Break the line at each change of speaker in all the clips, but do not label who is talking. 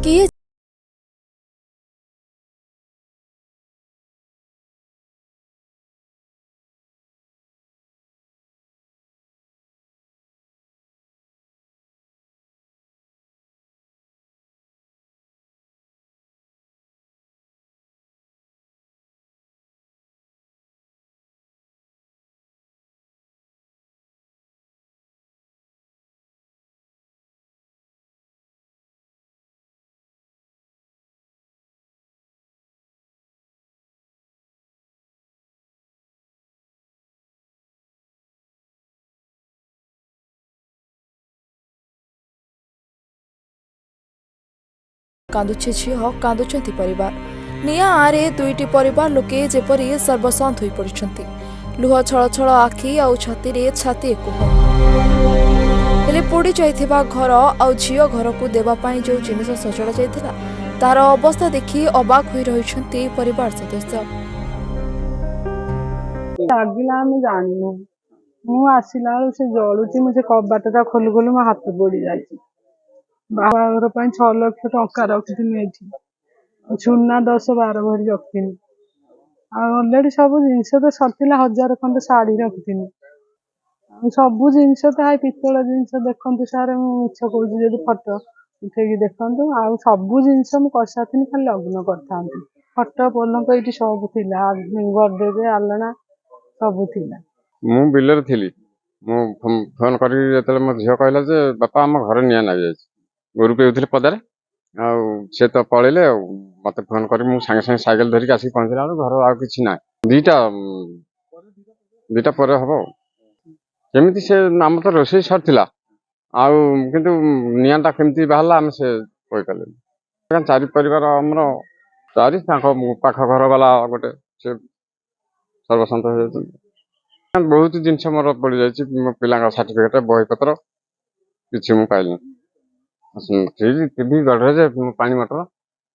किए कांदुछे झील कांदुचंती परिवार निया आरे दुईटी परिवार लोके जेपरी सर्वशांत होई पड़िछंती लुह छळ छळ आखि आउ छाती रे छाती एकुह हेले पोड़ी जाइथिबा घर आउ झियो घर को देवा पाई जो जिनिस सजड़ा जाइथिला तार अवस्था देखि अबाक होई रहिछंती परिवार सदस्य
लागिला हम जानिनु मु आसिला से जळुची मुझे कबाटटा खोलु खोलु मो हाथ पड़ी जाइछि बाबाघर 6 लाख टंका रखिथिनि एठी सुना 10-12 भरी रखिथिनि ऑलरेडी सब जिनस तो सरथिला 1000 खंड साड़ी रखिथिनि सब जिनस तो हाई पितल जिनस देखंतु सारे मु इच्छा कहूछि जदि फोटो उठेकी देखंतु आ सब जिनस मु करसाथिनि खाली लग्न करथांती फोटो पलंक एठी सब थिला गडे आलना सब थिला
मु बिलर थिली मु फोन करी जेतले मो झियो कहला जे बापा हम घर निया ना जाय गोरु पेउथिले पदारे आ से तो पळेले मते फोन करी मु संगे संगे साइकिल धरिक आसी पहुंचला घर आ किछि ना दुईटा पर हबो केमिति से नाम तो रोसई सरथिला आ किंतु नियाटा केमिति बाहला हम से कोइ कले चारि परिवार हमरो चारि ताको पाख घर वाला गोटे से सर्वसंत हो बहुत जिनस मोर पड़ जाइए पिला सर्टिफिकेट बही पत्र किसी मुझे पाइल फ्रिज टीवी गडरेज पानी मटर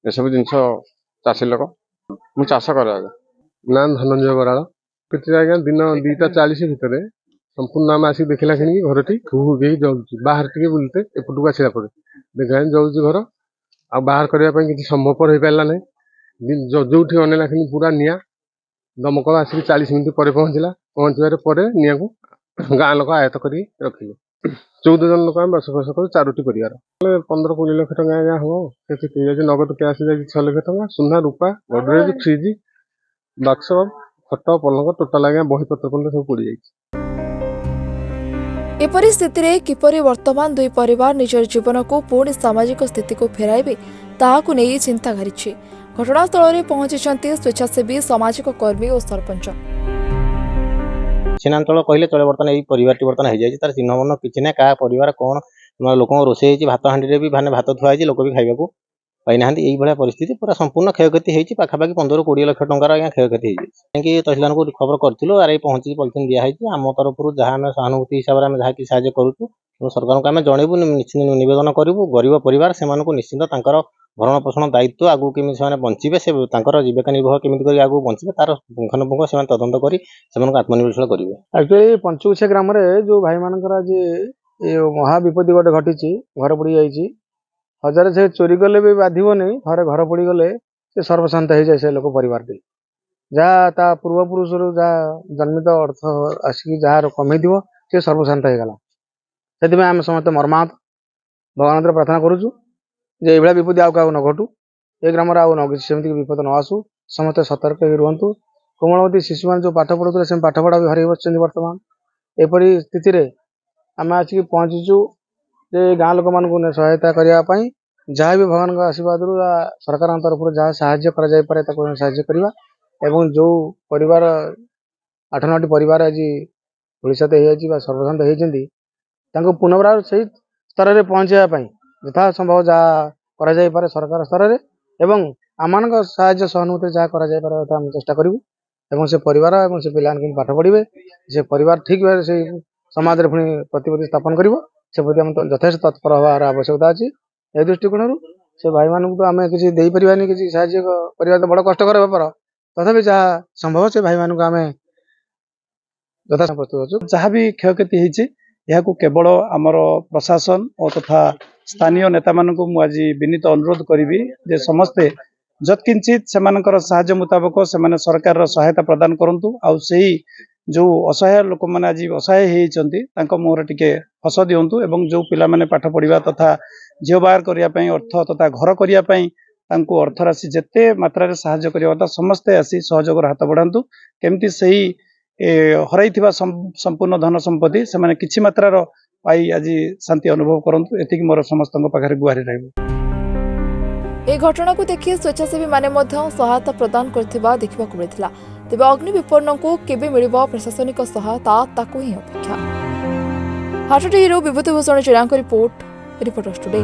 ये सब जिन चाषी लोक मुझे चाष कर
ना धनंजय बराड़ कितने आज्ञा दिन 2:40 भितर संपूर्ण आम आसिक देखला कि घर टी खूब जलुची बाहर टे बुलते एपटू आसला देखा जलुची घर आ बाहर करने किसी संभवपर हो पारा ना जो अनेला कि पूरा निआ दमकल आसिक 40 मिनिट पर पहुंचला पहुंचार निआ को गाँ लोक आयत्त कर रखिले 14 जन लोक बसबास कर 4टी परिवार 15-20 लाख टका आज्ञा हम नगद कैश जा 6 लाख टका सुना रूपा गडरेज फ्रिज बाक्स खट पलंक टोटाल आज्ञा बही पत्र पर्यंत सब पड़ जाइए
एपरि स्थिति रे किपरि वर्तमान दुई परिवार निजर जीवन को पुणी सामाजिक स्थिति को फेराइबे ताहाकु नै चिंता घरिछि घटनास्थल रे पहुंचिछंती स्वेच्छासेवी सामाजिक कर्मी और सरपंच
दक्षिणांचल कहले चले बर्तमान यही परिवार बर्तमान हो जाए तार चिन्हबर्ण किसी ना क्या परिवार कौन लोक रोषे भात हाँडी भी भाने भात थुआ लोक भी खाइबा पाईना यही परिस्थिति पूरा संपूर्ण क्षयक्षति होती पाखापाखि 15-20 लाख टंकार आज्ञा क्षयक्षति होगी तहसीलदार को खबर करूँ आर पहुंची पॉलिथिन दिखाई आम तरफ जहाँ आम सहानुभूति हिसाब से जहाँ कि साहय करूँ सरकार को आम जनइबू नवेदन करूँ गरीब परिवार से निश्चिंत भरण पोषण दायित्व आगू केमी से बंचे से जीविका निर्वाह केमी आगू बंचे तार पुंखानुपुंख से तदंत कर आत्मनिर्भरशील करेंगे।
एक्चुअली पंचकुछिया ग्राम जो भाई मानकर आज महाविपत्ति गोटे घटी घर पड़ जाइए 1000 से चोरी गले भी बाधिब नहीं थे घर पड़ गले से सर्वशांत हो जाए से लोक परिवार जहाँ पूर्वपुरुष जहाँ जन्मित अर्थ आसिक जहाँ कमे थे सर्वशांत हो गला से आम समस्त मर्माहत भगवान प्रार्थना करुचु जे ये विपत्ति आउ क्या न घटू ए ग्राम न किसी विपद न आसू समस्त सतर्क रुहतु कोमलवती शिशु मैंने जो पाठ पढ़ुते से पाठ पढ़ा भी हर बस बर्तमान एपरी स्थिति आम आसिक पहुंचीचु जे गाँ लोक मान सहायता करने जहाँ भी भगवान आशीर्वाद सरकार तरफ जहाँ साहाय्य कर साहाय्य करवा एवं जो परिवार 8-9टी परिवार आज ओडिशा सर्वशांत होती पुनर्बार से स्तर में पहुँचाई यथा संभव जहाँ कर सरकार स्तर में एवं आम साहाय्य सहानुभूति जहाँ कर चेष्टा करूँ एवं से परिवार एवं से पिला पाठ पढ़े से परिवार ठीक भाव से समाज में पुणी प्रतिपत्ति स्थापन कर यथेष तत्पर हमार आवश्यकता अच्छी ए दृष्टिकोण से भाई मानक तो आम किसी देपारानी किसी साहाय्य करवा तो बड़ कष्टर बेपार तथापि जहाँ संभव से भाई मानक आम यथा प्रस्तुत अच्छु
जहाँ भी क्षयक्षति होती केवल आमर प्रशासन और तथा स्थानीय नेता मानकु मु आज विनीत अनुरोध करी जे समस्ते जत्किंचित सेमानकर साहाय्य मुताबक से सरकार सहायता प्रदान करंतु आउ सेही जो असहाय लोक मैंने आज असहाय होती मुहर टिके हस दिंतु एवं जो पिला माने पाठ पढ़ा तथा झील बाहर करने अर्थ तथा घर करने अर्थ राशि जिते मात्रा साहाय्य करता समस्ते आसी सहयोग हाथ बढ़ातु केमती सही हर संपूर्ण धन संपत्ति से किछि मात्रार पाई आज शांति अनुभव करंतु एतिक मोर समस्त पाखे गुहारी रहिबो।
ए घटना को देखि स्वेच्छासेवी माने मध्य सहायता प्रदान करथिबा देखिबाकु मिलिथिला। तेबे अग्नि विपन्न को केबे मिलिबो प्रशासनिक सहायता ताकु ही अपेक्षा। हाटडीरो विभूति भूषण चिरांक रिपोर्टर्स टुडे।